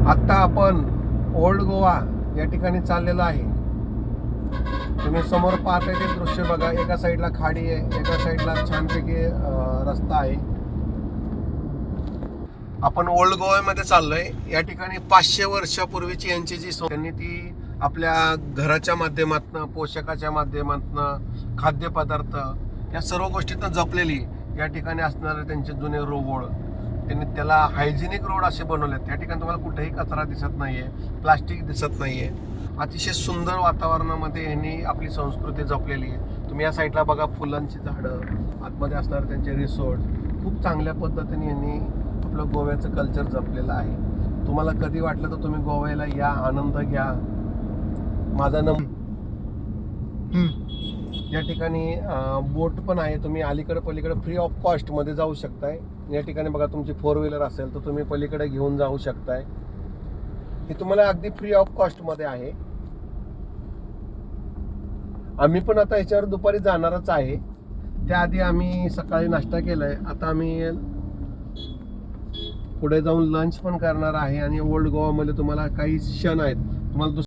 आता आपण ओल्ड गोवा या ठिकाणी चाललेलो आहे. तुम्ही समोर पाहताय ते दृश्य बघा. एका साईडला खाडी आहे, एका साईडला छानपैकी रस्ता आहे. आपण ओल्ड गोव्यामध्ये चाललोय. या ठिकाणी 500 वर्षापूर्वीची यांची जी त्यांनी ती आपल्या घराच्या माध्यमातून, पोशाखाच्या माध्यमातून, खाद्यपदार्थ या सर्व गोष्टीतनं जपलेली या ठिकाणी असणारे त्यांचे जुने रोड, त्यांनी त्याला हायजेनिक रोड असे बनवलेत. त्या ठिकाणी तुम्हाला कुठेही कचरा दिसत नाहीये, प्लास्टिक दिसत नाहीये. अतिशय सुंदर वातावरणामध्ये यांनी आपली संस्कृती जपलेली आहे. तुम्ही या साईडला बघा, फुलांची झाडं, आतमध्ये असणारे त्यांचे रिसॉर्ट, खूप चांगल्या पद्धतीने यांनी आपलं गोव्याचं कल्चर जपलेलं आहे. तुम्हाला कधी वाटलं तर तुम्ही गोव्याला या, आनंद घ्या. माझा या ठिकाणी बोट पण आहे. तुम्ही अलीकडे पलीकडे फ्री ऑफ कॉस्ट मध्ये जाऊ शकताय. या ठिकाणी बघा, तुमची 4 व्हीलर असेल तर तुम्ही पलीकडे घेऊन जाऊ शकताय. हे तुम्हाला अगदी फ्री ऑफ कॉस्ट मध्ये आहे. आम्ही पण आता याच्यावर दुपारी जाणारच आहे. त्याआधी आम्ही सकाळी नाश्ता केलाय. आता आम्ही पुढे जाऊन लंच पण करणार आहे. आणि ओल्ड गोवामध्ये तुम्हाला काही क्षण आहेत, तुम्हाला